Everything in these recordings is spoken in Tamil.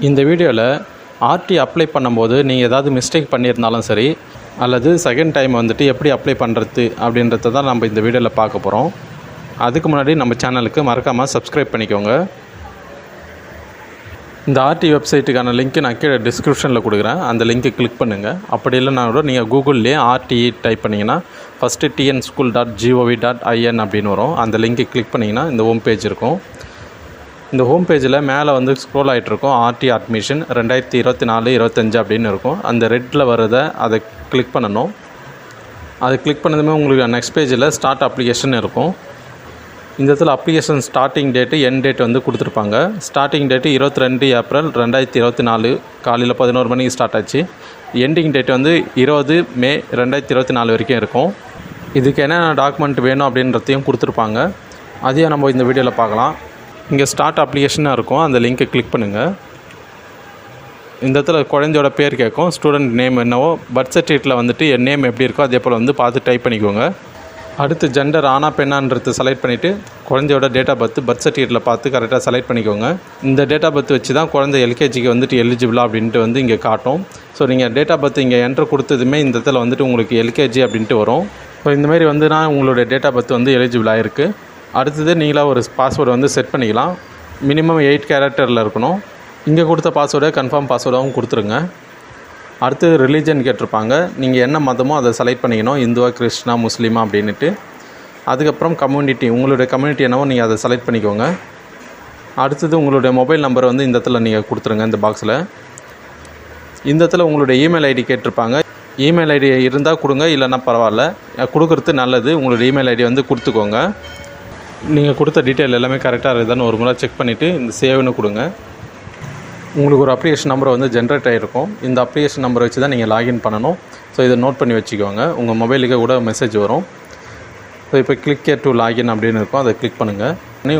இந்த வீடியோவில் ஆர்டி அப்ளை பண்ணும்போது நீங்கள் ஏதாவது மிஸ்டேக் பண்ணியிருந்தாலும் சரி, அல்லது செகண்ட் டைம் வந்துட்டு எப்படி அப்ளை பண்ணுறது அப்படின்றத தான் நம்ம இந்த வீடியோவில் பார்க்க போகிறோம். அதுக்கு முன்னாடி நம்ம சேனலுக்கு மறக்காமல் சப்ஸ்கிரைப் பண்ணிக்கோங்க. இந்த ஆர்டி வெப்சைட்டுக்கான லிங்க்கு நான் கீழே டிஸ்கிரிப்ஷனில் கொடுக்குறேன். அந்த லிங்க்கை கிளிக் பண்ணுங்கள். அப்படி இல்லைனா கூட நீங்கள் கூகுள்லேயே ஆர்டிஇ டைப் பண்ணிங்கன்னா ஃபஸ்ட்டு tnschool.gov.in அப்படின்னு வரும். அந்த லிங்க்கை கிளிக் பண்ணிங்கன்னா இந்த ஹோம் பேஜ் இருக்கும். இந்த ஹோம் பேஜில் மேலே வந்து ஸ்க்ரோல் ஆகிட்ருக்கும் ஆர்டி அட்மிஷன் 2024-25 அப்படின்னு இருக்கும். அந்த ரெட்டில் வரதை அதை கிளிக் பண்ணணும். அதை கிளிக் பண்ணதுமே உங்களுக்கு நெக்ஸ்ட் பேஜில் ஸ்டார்ட் அப்ளிகேஷன் இருக்கும். இந்த இடத்துல application starting date end date வந்து கொடுத்துருப்பாங்க. ஸ்டார்டிங் டேட்டு 22 ஏப்ரல் 2024 காலையில் 11 மணிக்கு ஸ்டார்ட் ஆச்சு. எண்டிங் டேட் வந்து 20 மே 2024 வரைக்கும் இருக்கும். இதுக்கு என்னென்ன டாக்குமெண்ட் வேணும் அப்படின்றதையும் கொடுத்துருப்பாங்க. அதையும் நம்ம இந்த வீடியோவில் பார்க்கலாம். இங்கே ஸ்டார்ட் அப்ளிகேஷனாக இருக்கும். அந்த லிங்க்கை கிளிக் பண்ணுங்கள். இந்த இடத்துல குழந்தையோட பேர் கேட்கும். ஸ்டூடெண்ட் நேம் என்னவோ, பர்த் சர்டிஃபிகேட்டில் வந்துட்டு என் நேம் எப்படி இருக்கோ அதே போல் வந்து பார்த்து டைப் பண்ணிக்கோங்க. அடுத்து ஜெண்டர் ஆனா பெண்ணான்றது செலக்ட் பண்ணிவிட்டு குழந்தையோட டேட் ஆஃப் பர்த் சர்டிஃபிகேட்டில் பார்த்து கரெக்டாக செலக்ட் பண்ணிக்கோங்க. இந்த டேட் ஆஃப் பர்த் வச்சு தான் குழந்தை எல்கேஜிக்கு வந்துட்டு எலிஜிபிளா அப்படின்ட்டு வந்து இங்கே காட்டும். ஸோ நீங்கள் டேட் ஆஃப் பர்த் இங்கே என்ட்ரு கொடுத்ததுமே இந்த இடத்துல வந்துட்டு உங்களுக்கு எல்கேஜி அப்படின்ட்டு வரும். ஸோ இந்தமாரி வந்து நான் உங்களுடைய டேட் ஆஃப் பர்த் வந்து எலிஜிபிளாக இருக்குது. அடுத்தது நீங்களாக ஒரு பாஸ்வேர்டு வந்து செட் பண்ணிக்கலாம். மினிமம் 8 கேரக்டரில் இருக்கணும். இங்கே கொடுத்த பாஸ்வேர்டை கன்ஃபார்ம் பாஸ்வேர்டாகவும் கொடுத்துருங்க. அடுத்து ரிலீஜன் கேட்டிருப்பாங்க. நீங்கள் என்ன மதமோ அதை செலக்ட் பண்ணிக்கணும். இந்துவா, கிறிஸ்டினா, முஸ்லீமா அப்படின்ட்டு. அதுக்கப்புறம் கம்யூனிட்டி, உங்களுடைய கம்யூனிட்டி என்னவோ நீங்கள் அதை செலக்ட் பண்ணிக்கோங்க. அடுத்தது உங்களுடைய மொபைல் நம்பர் வந்து இந்த இடத்துல நீங்கள் கொடுத்துருங்க. இந்த பாக்ஸில் இந்த இடத்துல உங்களுடைய இமெயில் ஐடி கேட்டிருப்பாங்க. இமெயில் ஐடி இருந்தால் கொடுங்க, இல்லைன்னா பரவாயில்ல, கொடுக்குறது நல்லது. உங்களுடைய இமெயில் ஐடி வந்து கொடுத்துக்கோங்க. நீங்கள் கொடுத்த டீட்டெயில் எல்லாமே கரெக்டாக இருக்குதான்னு ஒரு முறை செக் பண்ணிவிட்டு இந்த சேவ்னு கொடுங்க. உங்களுக்கு ஒரு அப்ளிகேஷன் நம்பர் வந்து ஜென்ரேட் ஆகிருக்கும். இந்த அப்ளிகேஷன் நம்பரை வச்சு தான் நீங்கள் லாகின் பண்ணணும். ஸோ இதை நோட் பண்ணி வச்சுக்கோங்க. உங்கள் மொபைலுக்கு கூட மெசேஜ் வரும். ஸோ இப்போ கிளிக் டு லாகின் அப்படின்னு இருக்கும். அதை கிளிக் பண்ணுங்கள்.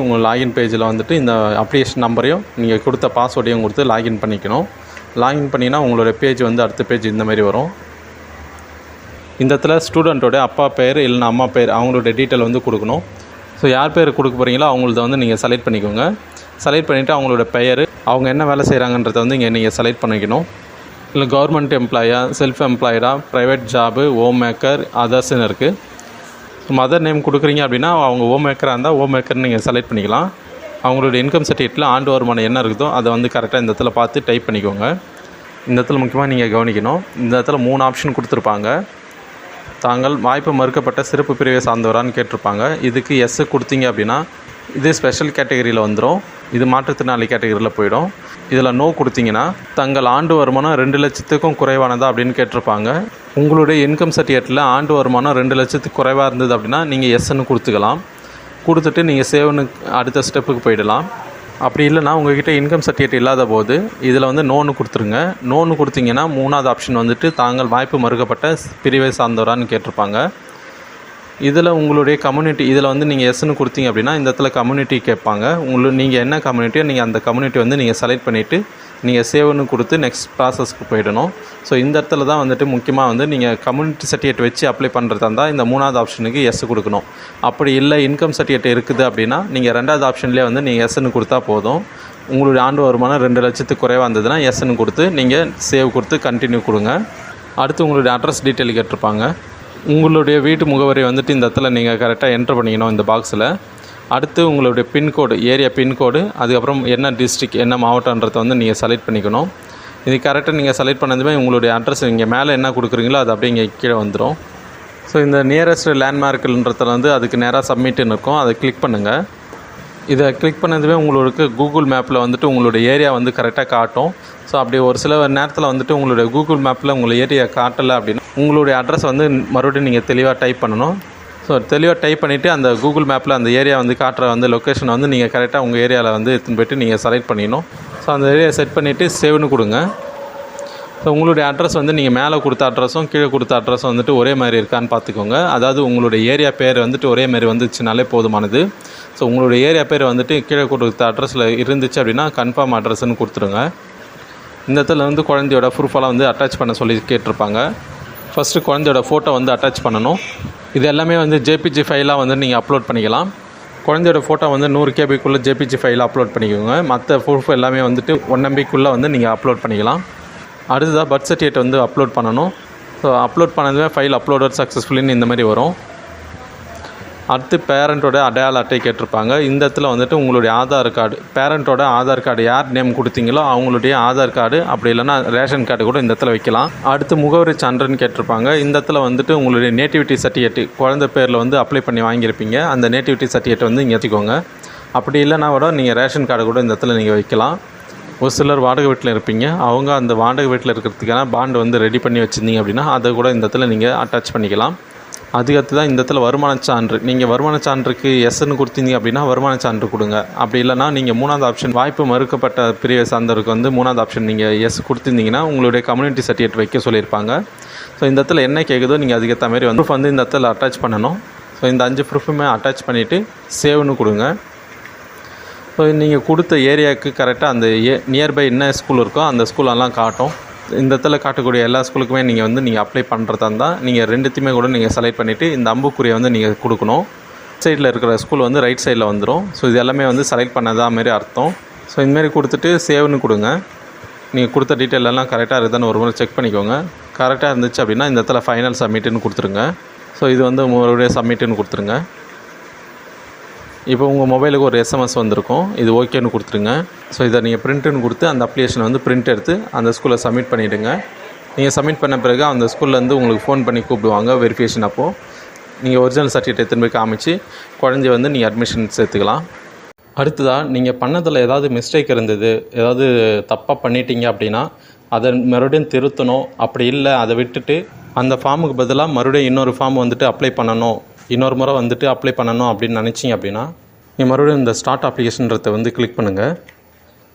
உங்கள் லாகின் பேஜில் வந்துட்டு இந்த அப்ளிகேஷன் நம்பரையும் நீங்கள் கொடுத்த பாஸ்வேர்டையும் கொடுத்து லாகின் பண்ணிக்கணும். லாகின் பண்ணிங்கன்னா உங்களோட பேஜ் வந்து அடுத்த பேஜ் இந்த மாதிரி வரும். இந்த இடத்துல ஸ்டூடெண்ட்டோட அப்பா பேர் இல்லைன்னா அம்மா பேர் அவங்களோட டீட்டெயில் வந்து கொடுக்கணும். ஸோ யார் பேர் கொடுக்க போகிறீங்களோ அவங்களத வந்து நீங்கள் செலக்ட் பண்ணிக்கோங்க. செலக்ட் பண்ணிவிட்டு அவங்களோட பெயர், அவங்க என்ன வேலை செய்கிறாங்கன்றதை வந்து இங்கே நீங்கள் செலக்ட் பண்ணிக்கணும். இல்லை கவர்மெண்ட் எம்ப்ளாயா, செல்ஃப் எம்ப்ளாய்டா, ப்ரைவேட் ஜாபு, ஹோம் மேக்கர், அதர்ஸ்ன்னு இருக்குது. மதர் நேம் கொடுக்குறீங்க அப்படின்னா அவங்க ஹோம் மேக்கராக இருந்தால் ஹோம் மேக்கர்னு நீங்கள் செலக்ட் பண்ணிக்கலாம். அவங்களோட இன்கம் சர்டிஃபிகேட்டில் ஆண்டு வருமானம் என்ன இருக்குதோ அதை வந்து கரெக்டாக இந்த இடத்துல பார்த்து டைப் பண்ணிக்கோங்க. இந்த இடத்துல முக்கியமாக நீங்கள் கவனிக்கணும். இந்த இடத்துல 3 ஆப்ஷன் கொடுத்துருப்பாங்க. தாங்கள் வாய்ப்பு மறுக்கப்பட்ட சிறப்பு பிரிவை சார்ந்தவரான்னு கேட்டிருப்பாங்க. இதுக்கு எஸ் கொடுத்தீங்க அப்படின்னா இது ஸ்பெஷல் கேட்டகரியில் வந்துடும். இது மாற்றுத்திறனாளி கேட்டகரியில் போயிடும். இதில் நோ கொடுத்தீங்கன்னா தங்கள் ஆண்டு வருமானம் 2 லட்சத்துக்கும் குறைவானதா அப்படின்னு கேட்டிருப்பாங்க. உங்களுடைய இன்கம் சர்டிஃபிகேட்டில் ஆண்டு வருமானம் 2 லட்சத்துக்கு குறைவாக இருந்தது அப்படின்னா நீங்கள் எஸ்ன்னு கொடுத்துக்கலாம். கொடுத்துட்டு நீங்கள் சேவ்னு அடுத்த ஸ்டெப்புக்கு போயிடலாம். அப்படி இல்லைனா உங்கள்கிட்ட இன்கம் சர்டிஃபிகேட் இல்லாத போது இதில் வந்து நோன்னு கொடுத்துருங்க. நோன்னு கொடுத்தீங்கன்னா 3வது ஆப்ஷன் வந்துட்டு தாங்கள் வாய்ப்பு மறுக்கப்பட்ட பிரிவை சார்ந்தவரான்னு கேட்டிருப்பாங்க. இதில் உங்களுடைய கம்யூனிட்டி, இதில் வந்து நீங்கள் எஸ்ன்னு கொடுத்தீங்க அப்படின்னா இந்த இடத்துல கம்யூனிட்டி கேட்பாங்க. நீங்கள் என்ன கம்யூனிட்டியோ நீங்கள் அந்த கம்யூனிட்டி வந்து நீங்கள் செலக்ட் பண்ணிவிட்டு நீங்கள் சேவ்னு கொடுத்து நெக்ஸ்ட் ப்ராசஸ்க்கு போயிடணும். ஸோ இந்த இடத்துல தான் வந்துட்டு முக்கியமாக வந்து நீங்கள் கம்யூனிட்டி சர்டிஃபிகேட் வச்சு அப்ளை பண்ணுறதா இருந்தால் இந்த 3வது ஆப்ஷனுக்கு எஸ் கொடுக்கணும். அப்படி இல்லை இன்கம் சர்டிஃபிகேட் இருக்குது அப்படின்னா நீங்கள் 2வது ஆப்ஷன்லேயே வந்து நீங்கள் எஸ்ன்னு கொடுத்தா போதும். உங்களுடைய ஆண்டு வருமானம் 2 லட்சத்துக்கு குறைவாக இருந்ததுன்னா எஸ்ன்னு கொடுத்து நீங்கள் சேவ் கொடுத்து கண்டினியூ கொடுங்க. அடுத்து உங்களுடைய அட்ரஸ் டீட்டெயில் கேட்டிருப்பாங்க. உங்களுடைய வீட்டு முகவரி வந்துட்டு இந்த இடத்துல நீங்கள் கரெக்டாக என்ட்ரு பண்ணிக்கணும் இந்த பாக்ஸில். அடுத்து உங்களுடைய பின்கோடு, ஏரியா பின்கோடு, அதுக்கப்புறம் என்ன டிஸ்ட்ரிக், என்ன மாவட்டன்றதை வந்து நீங்கள் செலக்ட் பண்ணிக்கணும். இது கரெக்டாக நீங்கள் செலக்ட் பண்ணதுமே உங்களுடைய அட்ரஸ் இங்கே மேலே என்ன கொடுக்குறீங்களோ அது அப்படியே இங்கே கீழே வந்துடும். ஸோ இந்த நியரஸ்ட் லேண்ட்மார்க்குன்றதில் வந்து அதுக்கு நேராக சப்மிட்னு இருக்கும். அதை கிளிக் பண்ணுங்கள். இதை கிளிக் பண்ணதுமே உங்களுக்கு கூகுள் மேப்பில் வந்துட்டு உங்களுடைய ஏரியா வந்து கரெக்டாக காட்டும். ஸோ அப்படி ஒரு சில நேரத்தில் வந்துட்டு உங்களுடைய கூகுள் மேப்பில் உங்கள் ஏரியா காட்டலை அப்படின்னா உங்களுடைய அட்ரஸ் வந்து மறுபடியும் நீங்கள் தெளிவாக டைப் பண்ணணும். ஸோ தெளிவாக டைப் பண்ணிவிட்டு அந்த கூகுள் மேப்பில் அந்த ஏரியா வந்து காட்டுற வந்து லொக்கேஷனை வந்து நீங்கள் கரெக்டாக உங்கள் ஏரியாவில் வந்து எடுத்துன்னு போய்ட்டு நீங்கள் செலக்ட் பண்ணிடணும். ஸோ அந்த ஏரியா செட் பண்ணிவிட்டு சேவ்னு கொடுங்க. ஸோ உங்களுடைய அட்ரஸ் வந்து நீங்கள் மேலே கொடுத்த அட்ரஸும் கீழே கொடுத்த அட்ரஸும் வந்துட்டு ஒரே மாதிரி இருக்கான்னு பார்த்துக்கோங்க. அதாவது உங்களுடைய ஏரியா பேர் வந்துட்டு ஒரே மாதிரி வந்துச்சுனாலே போதுமானது. ஸோ உங்களுடைய ஏரியா பேர் வந்துட்டு கீழே கொடுத்த அட்ரஸில் இருந்துச்சு அப்படின்னா கன்ஃபார்ம் அட்ரஸ்ன்னு கொடுத்துருங்க. இந்த இடத்துல வந்து குழந்தையோட ப்ரூஃபெல்லாம் வந்து அட்டாச் பண்ண சொல்லி கேட்டிருப்பாங்க. ஃபஸ்ட்டு குழந்தையோட ஃபோட்டோ வந்து அட்டாச் பண்ணணும். இது எல்லாமே வந்து ஜேபிஜி ஃபைலாக வந்து நீங்கள் அப்லோட் பண்ணிக்கலாம். குழந்தையோட ஃபோட்டோ வந்து 100 கேபிக்குள்ளே ஜேபிஜி ஃபைல் அப்லோட் பண்ணிக்கோங்க. மற்ற ப்ரூஃப் எல்லாமே வந்துட்டு 1 MBக்குள்ளே வந்து நீங்கள் அப்லோட் பண்ணிக்கலாம். அடுத்ததாக பர்த் சர்டிஃபிகேட் வந்து அப்லோட் பண்ணணும். ஸோ அப்லோட் பண்ணதுமே ஃபைல் அப்லோடட் சக்ஸஸ்ஃபுல்லின்னு இந்த மாதிரி வரும். அடுத்து பேரண்ட்டோட அடையாள அட்டை கேட்டிருப்பாங்க. இந்த இடத்துல வந்துட்டு உங்களுடைய ஆதார் கார்டு, பேரண்ட்டோட ஆதார் கார்டு யார் நேம் கொடுத்தீங்களோ அவங்களுடைய ஆதார் கார்டு, அப்படி இல்லைனா ரேஷன் கார்டு கூட இந்த இடத்துல வைக்கலாம். அடுத்து முகவரி சான்றுன்னு கேட்டிருப்பாங்க. இந்த இடத்துல வந்துட்டு உங்களுடைய நேட்டிவிட்டி சர்டிஃபிகேட், குழந்தை பேரில் வந்து அப்ளை பண்ணி வாங்கியிருப்பீங்க, அந்த நேட்டிவிட்டி சர்டிஃபிகேட் வந்து இங்கே வச்சுக்கோங்க. அப்படி இல்லைனா கூட நீங்கள் ரேஷன் கார்டு கூட இந்த இடத்துல நீங்கள் வைக்கலாம். ஒரு சிலர் வாடகை வீட்டில் இருப்பீங்க, அவங்க அந்த வாடகை வீட்டில் இருக்கிறதுக்கான பாண்டு வந்து ரெடி பண்ணி வச்சுருந்தீங்க அப்படின்னா அதை கூட இந்த இடத்துல நீங்கள் அட்டாச் பண்ணிக்கலாம். அதுக்கடுத்து தான் இந்த இடத்துல வருமான சான்று, நீங்கள் வருமான சான்றுக்கு எஸ்ன்னு கொடுத்தீங்க அப்படின்னா வருமான சான்று கொடுங்க. அப்படி இல்லைனா நீங்கள் 3வது ஆப்ஷன் வாய்ப்பு மறுக்கப்பட்ட பிரிவை சார்ந்தவருக்கு வந்து 3வது ஆப்ஷன் நீங்கள் எஸ் கொடுத்துருந்தீங்கன்னா உங்களுடைய கம்யூனிட்டி சர்டிஃபிகேட் வைக்க சொல்லியிருப்பாங்க. ஸோ இந்த இடத்துல என்ன கேட்குதோ நீங்கள் அதுக்கேற்ற மாதிரி வந்து ப்ரூஃப் வந்து இந்த இடத்துல அட்டாச் பண்ணணும். ஸோ இந்த 5 ப்ரூஃபுமே அட்டாச் பண்ணிவிட்டு சேவ்னு கொடுங்க. ஸோ நீங்கள் கொடுத்த ஏரியாவுக்கு கரெக்டாக அந்த நியர்பை என்ன ஸ்கூல் இருக்கோ அந்த ஸ்கூலெல்லாம் காட்டும். இந்த இடத்துல காட்டக்கூடிய எல்லா ஸ்கூலுக்குமே நீங்கள் அப்ளை பண்ணுறதா இருந்தால் நீங்கள் 2த்தையுமே கூட நீங்கள் செலக்ட் பண்ணிவிட்டு இந்த அம்புக்குறியை வந்து நீங்கள் கொடுக்கணும். சைடில் இருக்கிற ஸ்கூல் வந்து ரைட் சைடில் வந்துடும். ஸோ இது எல்லாமே வந்து செலக்ட் பண்ணதா மாரி அர்த்தம். ஸோ இந்தமாரி கொடுத்துட்டு சேவ்னு கொடுங்க. நீங்கள் கொடுத்த டீட்டெயில் எல்லாம் கரெக்டாக இருக்குதான்னு ஒரு முறை செக் பண்ணிக்கோங்க. கரெக்டாக இருந்துச்சு அப்படின்னா இந்த இடத்துல ஃபைனல் சப்மிட்டுன்னு கொடுத்துருங்க. ஸோ இது வந்து உங்களுடைய சப்மிட்டுன்னு கொடுத்துருங்க. இப்போ உங்கள் மொபைலுக்கு ஒரு SMS வந்திருக்கும், இது ஓகேன்னு கொடுத்துருங்க. ஸோ இதை நீங்கள் பிரிண்ட்டுன்னு கொடுத்து அந்த அப்ளிகேஷனை வந்து பிரிண்ட் எடுத்து அந்த ஸ்கூலில் சப்மிட் பண்ணிவிடுங்க. நீங்கள் சப்மிட் பண்ண பிறகு அந்த ஸ்கூல்லேருந்து உங்களுக்கு ஃபோன் பண்ணி கூப்பிடுவாங்க வெரிஃபிகேஷன். அப்போது நீங்கள் ஒரிஜினல் சர்டிஃபிகேட் எடுத்துன்னு போய் காமிச்சு குழந்தைய வந்து நீங்கள் அட்மிஷன் சேர்த்துக்கலாம். அடுத்ததாக நீங்கள் பண்ணதில் ஏதாவது மிஸ்டேக் இருந்தது, ஏதாவது தப்பாக பண்ணிட்டீங்க அப்படின்னா அதை மறுபடியும் திருத்தணும். அப்படி இல்லை அதை விட்டுட்டு அந்த ஃபார்முக்கு பதிலாக மறுபடியும் இன்னொரு ஃபார்ம் வந்துட்டு அப்ளை பண்ணணும், இன்னொரு முறை வந்துட்டு அப்ளை பண்ணணும் அப்படின்னு நினச்சிங்க அப்படின்னா நீங்கள் மறுபடியும் இந்த ஸ்டார்ட் அப்ளிகேஷன்றதை வந்து கிளிக் பண்ணுங்கள்.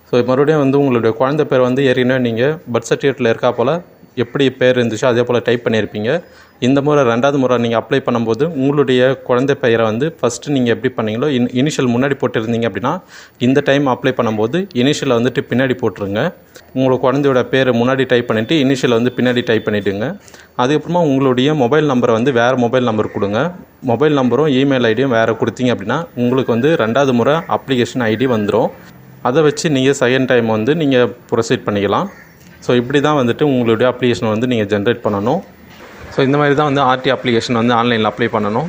ஸோ மறுபடியும் வந்து உங்களுடைய குழந்தை பேர் வந்து ஏற்கனவே நீங்கள் பர்த் சர்டிஃபிகேட்டில் இருக்கா போல் எப்படி பேர் இருந்துச்சோ அதே போல் டைப் பண்ணியிருப்பீங்க. இந்த முறை 2வது முறை நீங்கள் அப்ளை பண்ணும்போது உங்களுடைய குழந்தை பெயரை வந்து ஃபஸ்ட்டு நீங்கள் எப்படி பண்ணீங்களோ இனிஷியல் முன்னாடி போட்டிருந்தீங்க அப்படின்னா இந்த டைம் அப்ளை பண்ணும்போது இனிஷியலை வந்துட்டு பின்னாடி போட்டுருங்க. உங்களோட குழந்தையோட பேர் முன்னாடி டைப் பண்ணிவிட்டு இனிஷியலை வந்து பின்னாடி டைப் பண்ணிவிடுங்க. அதுக்கப்புறமா உங்களுடைய மொபைல் நம்பரை வந்து வேறு மொபைல் நம்பர் கொடுங்க. மொபைல் நம்பரும் இமெயில் ஐடியும் வேறு கொடுத்தீங்க அப்படின்னா உங்களுக்கு வந்து 2வது முறை அப்ளிகேஷன் ஐடி வந்துடும். அதை வச்சு நீங்கள் செகண்ட் டைம் வந்து நீங்கள் ப்ரொசீட் பண்ணிக்கலாம். ஸோ இப்படி தான் வந்துட்டு உங்களுடைய அப்ளிகேஷனை வந்து நீங்கள் ஜென்ரேட் பண்ணணும். ஸோ இந்த மாதிரி தான் வந்து ஆர்டி அப்ளிகேஷன் வந்து ஆன்லைனில் அப்ளை பண்ணணும்.